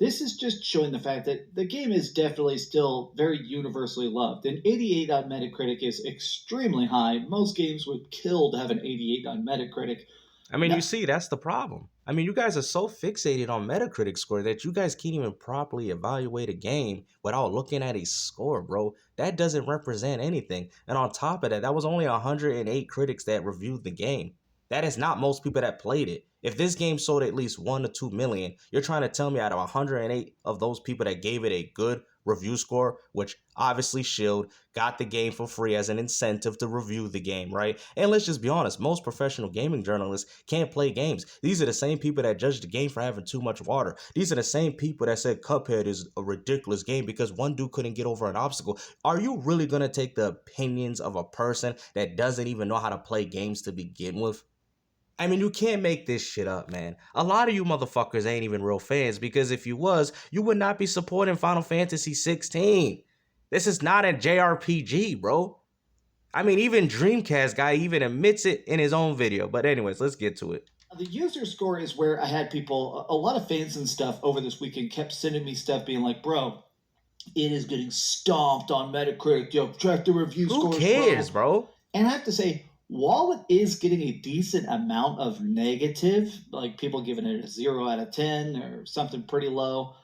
This is just showing the fact that the game is definitely still very universally loved. An 88 on Metacritic is extremely high. Most games would kill to have an 88 on Metacritic. I mean, you No, see, that's the problem. I mean, you guys are so fixated on Metacritic score that you guys can't even properly evaluate a game without looking at a score, bro. That doesn't represent anything. And on top of that, that was only 108 critics that reviewed the game. That is not most people that played it. If this game sold at least 1 to 2 million, you're trying to tell me out of 108 of those people that gave it a good review score, which obviously Shield got the game for free as an incentive to review the game, right? And let's just be honest, most professional gaming journalists can't play games. These are the same people that judge the game for having too much water. These are the same people that said Cuphead is a ridiculous game because one dude couldn't get over an obstacle. Are you really going to take the opinions of a person that doesn't even know how to play games to begin with? I mean, you can't make this shit up, man. A lot of you motherfuckers ain't even real fans because if you was, you would not be supporting Final Fantasy 16. This is not a JRPG, bro. I mean, even Dreamcast guy even admits it in his own video. But anyways, let's get to it. the user score is where I had people, a lot of fans and stuff over this weekend kept sending me stuff being like, bro, it is getting stomped on Metacritic. Yo, track the review Who scores, cares, bro. bro? And I have to say, while it is getting a decent amount of negative, like people giving it a 0 out of 10 or something pretty low,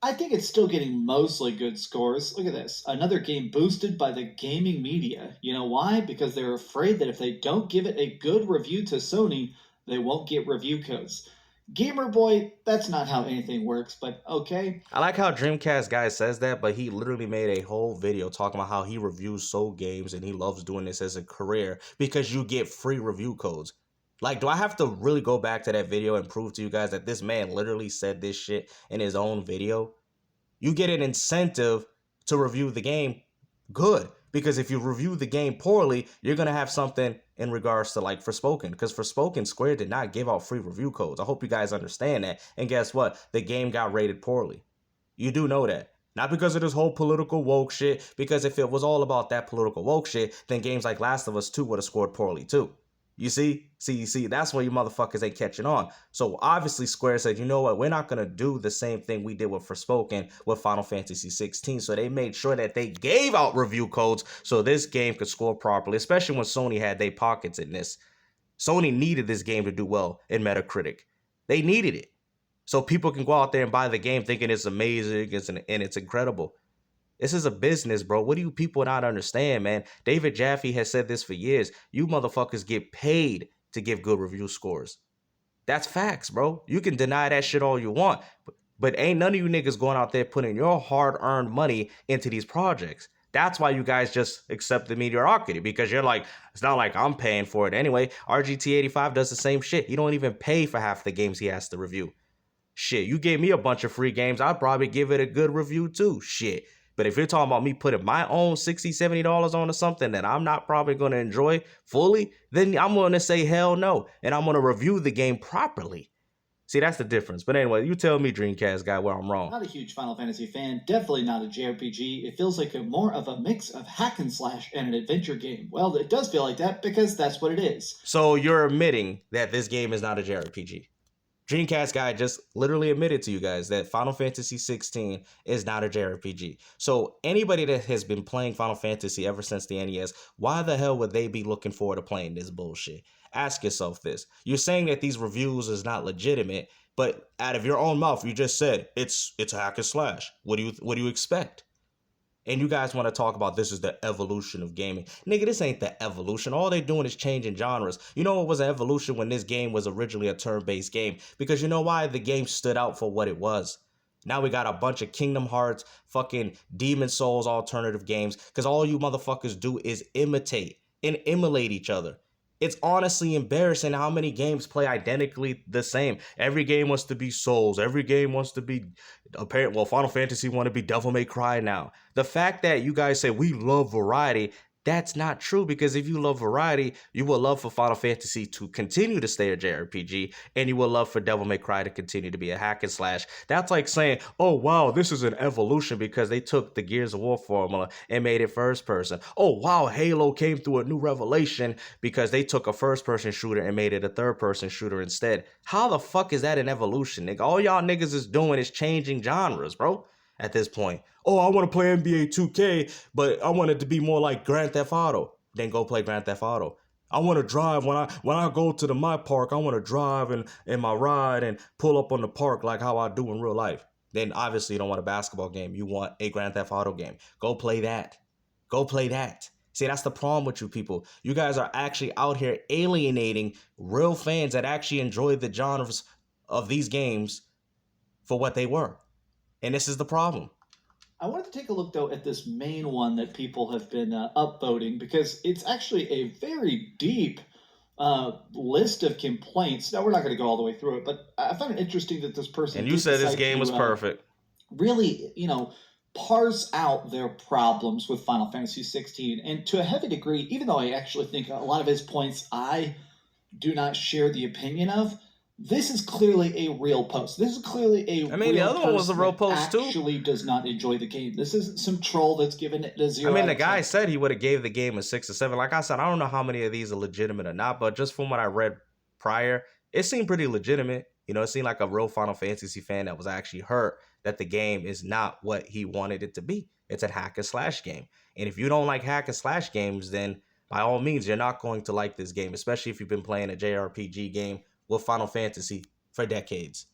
I think it's still getting mostly good scores. Look at this. Another game boosted by the gaming media. You know why? Because they're afraid that if they don't give it a good review to Sony, they won't get review codes. Gamer Boy, that's not how anything works, but okay. I like how Dreamcast guy says that, but he literally made a whole video talking about how he reviews soul games and he loves doing this as a career because you get free review codes. Like, do I have to really go back to that video and prove to you guys that this man literally said this shit in his own video? You get an incentive to review the game good. Because if you review the game poorly, you're going to have something in regards to like Forspoken. Because Forspoken, Square did not give out free review codes. I hope you guys understand that. And guess what? The game got rated poorly. You do know that. Not because of this whole political woke shit. Because if it was all about that political woke shit, then games like Last of Us 2 would have scored poorly too. You see, that's why you motherfuckers ain't catching on. So obviously Square said, you know what, we're not going to do the same thing we did with Forspoken with Final Fantasy 16. So they made sure that they gave out review codes so this game could score properly, especially when Sony had their pockets in this. Sony needed this game to do well in Metacritic. They needed it. So people can go out there and buy the game thinking it's amazing and it's incredible. This is a business, bro. What do you people not understand, man? David Jaffe has said this for years. You motherfuckers get paid to give good review scores. That's facts, bro. You can deny that shit all you want, but ain't none of you niggas going out there putting your hard-earned money into these projects. That's why you guys just accept the mediocrity because you're like, it's not like I'm paying for it anyway. RGT85 does the same shit. He don't even pay for half the games he has to review. Shit, you gave me a bunch of free games. I'd probably give it a good review too. Shit. But if you're talking about me putting my own $60, $70 onto something that I'm not probably going to enjoy fully, then I'm going to say hell no. And I'm going to review the game properly. See, that's the difference. But anyway, you tell me, Dreamcast guy, where I'm wrong. Not a huge Final Fantasy fan, definitely not a JRPG. It feels like more of a mix of hack and slash and an adventure game. Well, it does feel like that because that's what it is. So you're admitting that this game is not a JRPG. Dreamcast guy just literally admitted to you guys that Final Fantasy 16 is not a JRPG. So anybody that has been playing Final Fantasy ever since the NES, why the hell would they be looking forward to playing this bullshit? Ask yourself this. You're saying that these reviews is not legitimate, but out of your own mouth, you just said it's a hack and slash. What do you expect? And you guys want to talk about this is the evolution of gaming. Nigga, this ain't the evolution. All they doing is changing genres. You know what was an evolution when this game was originally a turn-based game? Because you know why? The game stood out for what it was. Now we got a bunch of Kingdom Hearts, fucking Demon Souls alternative games. Because all you motherfuckers do is imitate and emulate each other. It's honestly embarrassing how many games play identically the same. Every game wants to be Souls. Every game wants to be Final Fantasy want to be Devil May Cry now. The fact that you guys say we love variety, That's not true, because if you love variety, you will love for Final Fantasy to continue to stay a JRPG, and you will love for Devil May Cry to continue to be a hack and slash. That's like saying, oh wow, this is an evolution because they took the Gears of War formula and made it first person. Oh wow, Halo came through a new revelation because they took a first person shooter and made it a third person shooter instead. How the fuck is that an evolution, nigga? All y'all niggas is doing is changing genres, bro, at this point. Oh, I want to play NBA 2K, but I want it to be more like Grand Theft Auto. Then go play Grand Theft Auto. I want to drive when I go to my park. I want to drive in my ride and pull up on the park like how I do in real life. Then obviously you don't want a basketball game. You want a Grand Theft Auto game. Go play that. Go play that. See, that's the problem with you people. You guys are actually out here alienating real fans that actually enjoy the genres of these games for what they were. And this is the problem. I wanted to take a look though at this main one that people have been upvoting because it's actually a very deep list of complaints. Now we're not going to go all the way through it, but I found it interesting that this person And you did said this decide game to was perfect. really, parse out their problems with Final Fantasy 16, and to a heavy degree, even though I actually think a lot of his points I do not share the opinion of. This is clearly a real post. This is clearly a I mean, the real other one was a person real that post too. actually does not enjoy the game. This isn't some troll that's given it a I zero mean, out the of guy 10. said he would have gave the game a 6 or 7. Like I said, I don't know how many of these are legitimate or not, but just from what I read prior, it seemed pretty legitimate. You know, it seemed like a real Final Fantasy fan that was actually hurt that the game is not what he wanted it to be. It's a hack and slash game. And if you don't like hack and slash games, then by all means, you're not going to like this game, especially if you've been playing a JRPG game with Final Fantasy for decades.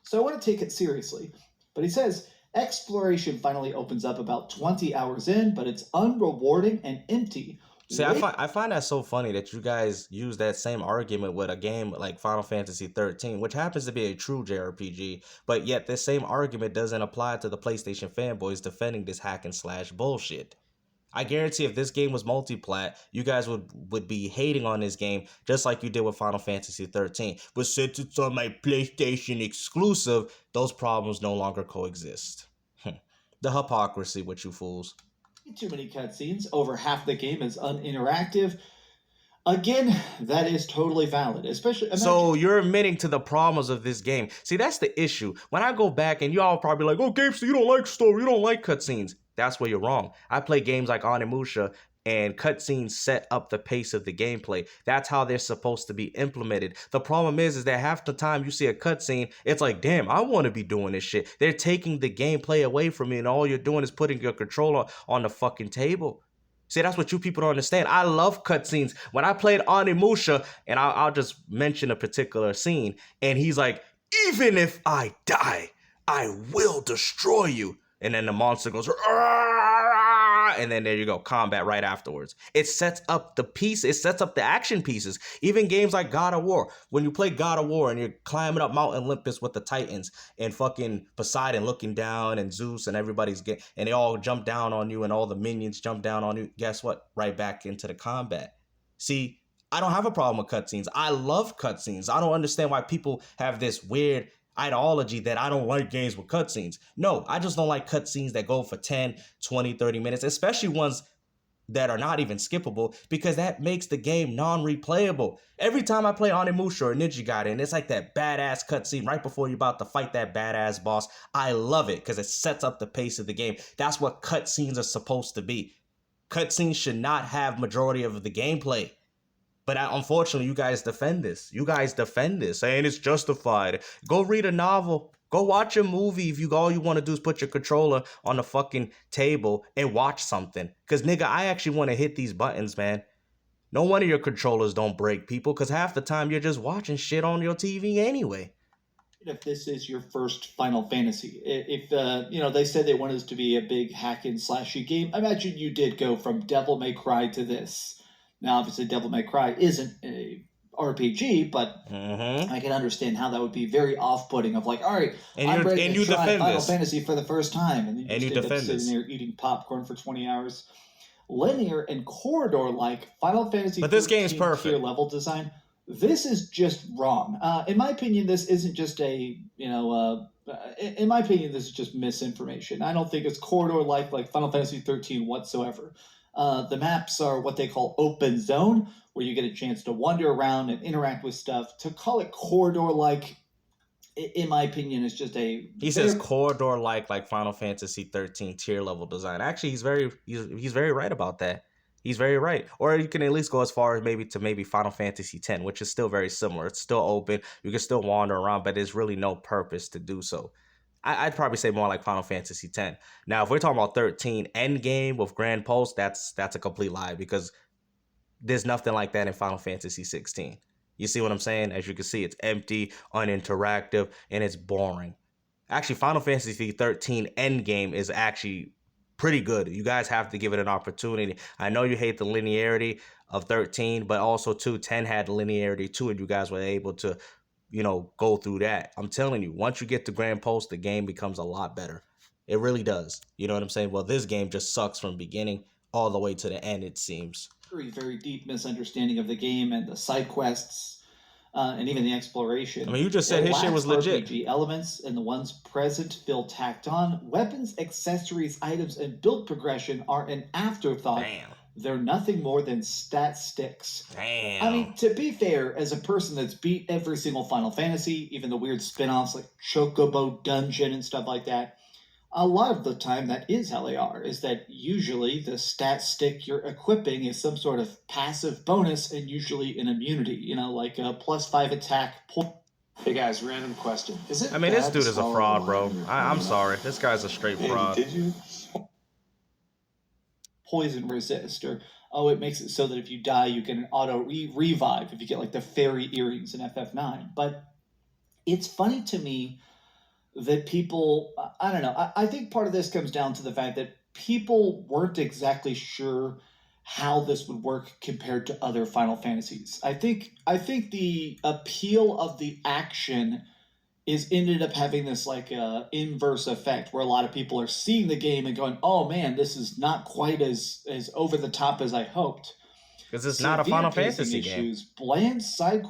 So I want to take it seriously. But he says exploration finally opens up about 20 hours in, but it's unrewarding and empty. See, Wait, I find that so funny that you guys use that same argument with a game like Final Fantasy 13, which happens to be a true JRPG, but yet this same argument doesn't apply to the PlayStation fanboys defending this hack and slash bullshit. I guarantee if this game was multiplat, you guys would be hating on this game just like you did with Final Fantasy 13. But since it's on my PlayStation exclusive, those problems no longer coexist. The hypocrisy with you fools. too many cutscenes. Over half the game is uninteractive. Again, that is totally valid. Especially imagine, So you're admitting to the problems of this game. See, that's the issue. When I go back and y'all probably like, oh, Gamester, you don't like story, you don't like cutscenes. That's where you're wrong. I play games like Onimusha, and cutscenes set up the pace of the gameplay. That's how they're supposed to be implemented. The problem is that half the time you see a cutscene, it's like, damn, I want to be doing this shit. They're taking the gameplay away from me, and all you're doing is putting your controller on the fucking table. See, that's what you people don't understand. I love cutscenes. When I played Onimusha, and I'll just mention a particular scene, and he's like, even if I die, I will destroy you. And then the monster goes, and then there you go, combat right afterwards. It sets up the piece, it sets up the action pieces. Even games like God of War, when you play God of War and you're climbing up Mount Olympus with the Titans and fucking Poseidon looking down and Zeus and everybody's and they all jump down on you and all the minions jump down on you, guess what? Right back into the combat. See, I don't have a problem with cutscenes. I love cutscenes. I don't understand why people have this weird ideology that I don't like games with cutscenes. No, I just don't like cutscenes that go for 10, 20, 30 minutes, especially ones that are not even skippable, because that makes the game non-replayable. Every time I play Onimusha or Ninja Gaiden, it's like that badass cutscene right before you're about to fight that badass boss. I love it because it sets up the pace of the game. That's what cutscenes are supposed to be. Cutscenes should not have majority of the gameplay. But unfortunately, you guys defend this. You guys defend this, saying it's justified. Go read a novel. Go watch a movie if all you want to do is put your controller on the fucking table and watch something. Because, nigga, I actually want to hit these buttons, man. No wonder your controllers don't break, people, because half the time you're just watching shit on your TV anyway. if this is your first Final Fantasy, if they said they wanted this to be a big hack and slashy game, I imagine you did go from Devil May Cry to this. Now, obviously, Devil May Cry isn't a RPG, but I can understand how that would be very off-putting. Of like, all right, I'm ready to try Final Fantasy for the first time, and then you just end up sitting there eating popcorn for 20 hours. Linear and corridor-like Final Fantasy, but this game's perfect. Tier level design. This is just wrong. In my opinion, this isn't just in my opinion, this is just misinformation. I don't think it's corridor-like Final Fantasy 13 whatsoever. The maps are what they call open zone, where you get a chance to wander around and interact with stuff. To call it corridor like, in my opinion, is just a He says very corridor like Final Fantasy 13 tier level design. Actually, he's very right about that. He's very right. Or you can at least go as far as maybe Final Fantasy 10, which is still very similar. It's still open. You can still wander around, but there's really no purpose to do so. I'd probably say more like Final Fantasy 10. Now, if we're talking about 13 Endgame with Grand Pulse, that's a complete lie because there's nothing like that in Final Fantasy 16. You see what I'm saying? As you can see, it's empty, uninteractive, and it's boring. Actually, Final Fantasy 13 Endgame is actually pretty good. You guys have to give it an opportunity. I know you hate the linearity of 13, but also too 10 had linearity too, and you guys were able to, go through that. I'm telling you, once you get to Grand Post, the game becomes a lot better. It really does. You know what I'm saying? Well, this game just sucks from beginning all the way to the end, it seems. very deep misunderstanding of the game and the side quests, and even the I exploration. mean, you just It said his shit lacks was legit. RPG elements, and the ones present feel tacked on. Weapons, accessories, items, and build progression are an afterthought. Damn. They're nothing more than stat sticks. I Damn. mean, to be fair, as a person that's beat every single Final Fantasy, even the weird spin offs like Chocobo Dungeon and stuff like that, a lot of the time that is how they are, is that usually the stat stick you're equipping is some sort of passive bonus and usually an immunity, like a +5 attack. Hey guys, random question. Is I it mean, this bad to dude is a swallow a fraud, line bro. when you're I'm throwing up? sorry. This guy's a straight Andy, fraud. did you? Poison resist, or it makes it so that if you die you can auto revive if you get like the fairy earrings in FF9. But it's funny to me that people, I don't know, I think part of this comes down to the fact that people weren't exactly sure how this would work compared to other Final Fantasies. I think the appeal of the action is ended up having this like inverse effect where a lot of people are seeing the game and going, "Oh man, this is not quite as over the top as I hoped." Because it's not a Severe Final pacing Fantasy game. issues, bland side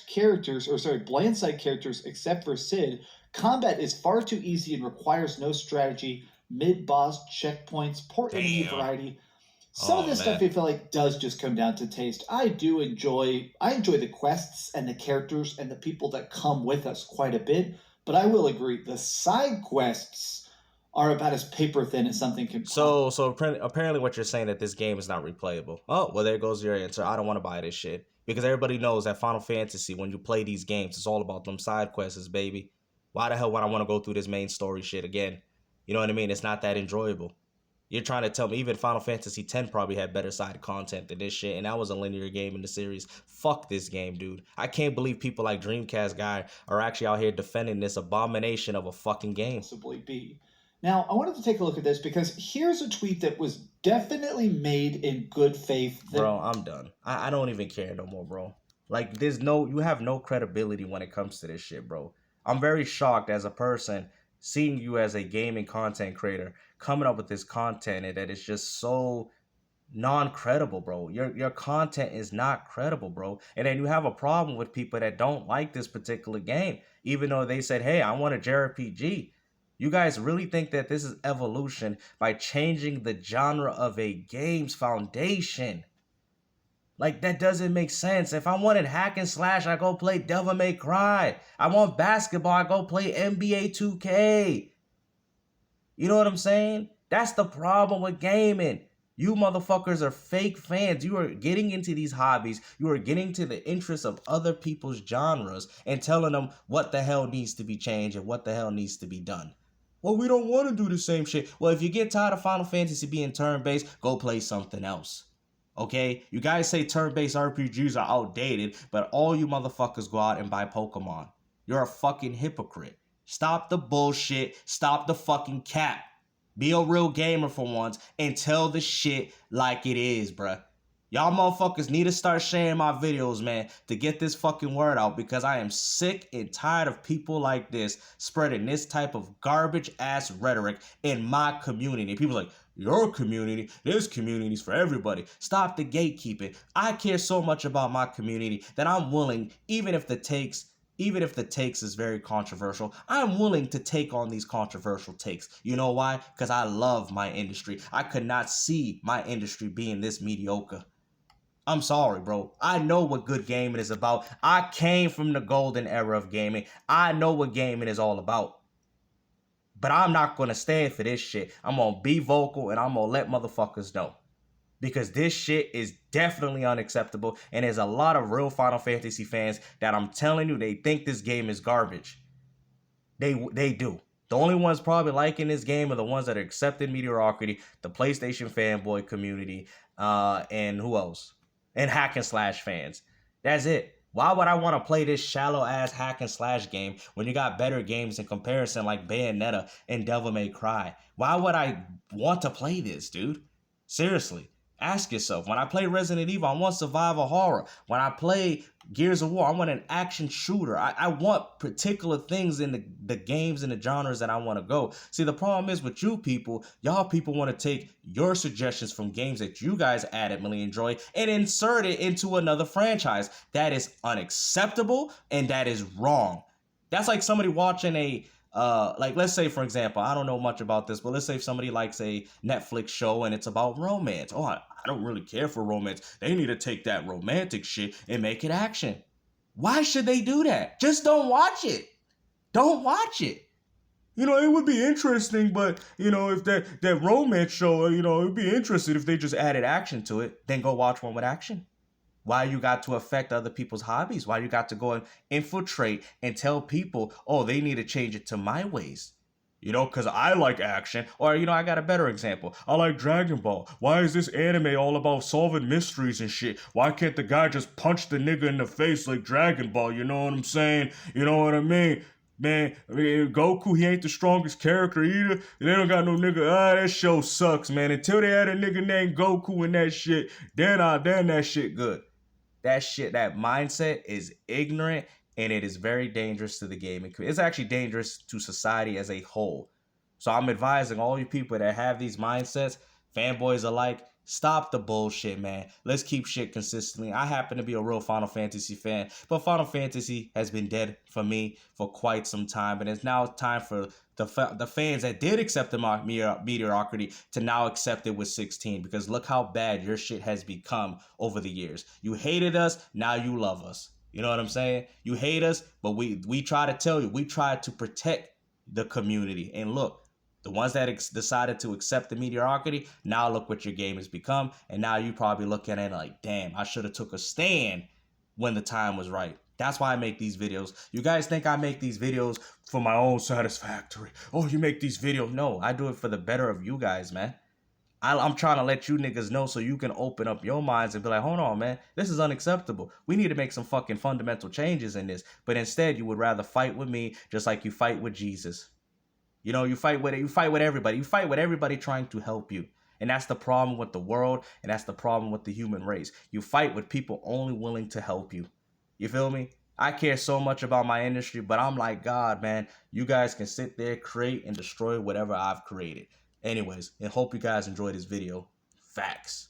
characters except for Sid. Combat is far too easy and requires no strategy. Mid boss checkpoints, poor enemy Damn. variety. Some of Oh, this stuff man. I feel like does just come down to taste. I enjoy the quests and the characters and the people that come with us quite a bit, but I will agree the side quests are about as paper thin as something can possibly. So apparently what you're saying that this game is not replayable. Oh, well, there goes your answer. I don't want to buy this shit. Because everybody knows that Final Fantasy, when you play these games, it's all about them side quests, baby. Why the hell would I want to go through this main story shit again? You know what I mean? It's not that enjoyable. You're trying to tell me even Final Fantasy X probably had better side content than this shit, and that was a linear game in the series. Fuck this game, dude. I can't believe people like Dreamcast guy are actually out here defending this abomination of a fucking game. Be. Now, I wanted to take a look at this because here's a tweet that was definitely made in good faith that Bro, I'm done. I don't even care no more, bro. Like, you have no credibility when it comes to this shit, bro. I'm very shocked as a person seeing you as a gaming content creator coming up with this content and that is just so non-credible, bro. Your content is not credible, bro. And then you have a problem with people that don't like this particular game, even though they said, "Hey, I want a JRPG." You guys really think that this is evolution by changing the genre of a game's foundation? Like, that doesn't make sense. If I wanted hack and slash, I go play Devil May Cry. I want basketball, I go play NBA 2K. You know what I'm saying? That's the problem with gaming. You motherfuckers are fake fans. You are getting into these hobbies. You are getting to the interests of other people's genres and telling them what the hell needs to be changed and what the hell needs to be done. Well, we don't want to do the same shit. Well, if you get tired of Final Fantasy being turn-based, go play something else. Okay? You guys say turn-based RPGs are outdated, but all you motherfuckers go out and buy Pokemon. You're a fucking hypocrite. Stop the bullshit. Stop the fucking cap. Be a real gamer for once and tell the shit like it is, bruh. Y'all motherfuckers need to start sharing my videos, man, to get this fucking word out because I am sick and tired of people like this spreading this type of garbage ass rhetoric in my community. People like, your community, there's communities for everybody. Stop the gatekeeping. I care so much about my community that I'm willing, even if it takes even if the takes is very controversial, I'm willing to take on these controversial takes. You know why? Because I love my industry. I could not see my industry being this mediocre. I'm sorry, bro. I know what good gaming is about. I came from the golden era of gaming. I know what gaming is all about. But I'm not going to stand for this shit. I'm going to be vocal and I'm going to let motherfuckers know. Because this shit is definitely unacceptable. And there's a lot of real Final Fantasy fans that I'm telling you, they think this game is garbage. They do. The only ones probably liking this game are the ones that are accepting mediocrity, the PlayStation fanboy community, and who else? And hack and slash fans. That's it. Why would I want to play this shallow ass hack and slash game when you got better games in comparison like Bayonetta and Devil May Cry? Why would I want to play this, dude? Seriously. Ask yourself. When I play Resident Evil, I want survival horror. When I play Gears of War, I want an action shooter. I want particular things in the games and the genres that I want to go. See, the problem is with you people, y'all people want to take your suggestions from games that you guys adamantly enjoy and insert it into another franchise. That is unacceptable and that is wrong. That's like somebody watching a like let's say for example, I don't know much about this, but let's say if somebody likes a Netflix show and it's about romance. Oh, I don't really care for romance. They need to take that romantic shit and make it action. Why should they do that? Just don't watch it. Don't watch it. You know, it would be interesting, but you know, if that romance show, you know, it'd be interesting if they just added action to it. Then go watch one with action. Why you got to affect other people's hobbies? Why you got to go and infiltrate and tell people, oh, they need to change it to my ways? You know, because I like action. Or, you know, I got a better example. I like Dragon Ball. Why is this anime all about solving mysteries and shit? Why can't the guy just punch the nigga in the face like Dragon Ball? You know what I'm saying? You know what I mean? Man, I mean, Goku, he ain't the strongest character either. They don't got no nigga. That show sucks, man. Until they had a nigga named Goku in that shit, then that shit good. That shit, that mindset is ignorant and it is very dangerous to the gaming community. It's actually dangerous to society as a whole. So I'm advising all you people that have these mindsets, fanboys alike, stop the bullshit, man. Let's keep shit consistently. I happen to be a real Final Fantasy fan, but Final Fantasy has been dead for me for quite some time, and it's now time for the fans that did accept the mediocrity to now accept it with 16, because look how bad your shit has become over the years. You hated us, now you love us. You know what I'm saying? You hate us, but we try to tell you, we try to protect the community. And look, the ones that decided to accept the mediocrity, now look what your game has become. And now you probably looking at it like, damn, I should have took a stand when the time was right. That's why I make these videos. You guys think I make these videos for my own satisfactory. Oh, you make these videos. No, I do it for the better of you guys, man. I'm trying to let you niggas know so you can open up your minds and be like, hold on, man, this is unacceptable. We need to make some fucking fundamental changes in this. But instead, you would rather fight with me just like you fight with Jesus. You know, you fight with everybody. You fight with everybody trying to help you. And that's the problem with the world, and that's the problem with the human race. You fight with people only willing to help you. You feel me? I care so much about my industry, but I'm like, God, man, you guys can sit there, create, and destroy whatever I've created. Anyways, and hope you guys enjoyed this video. Facts.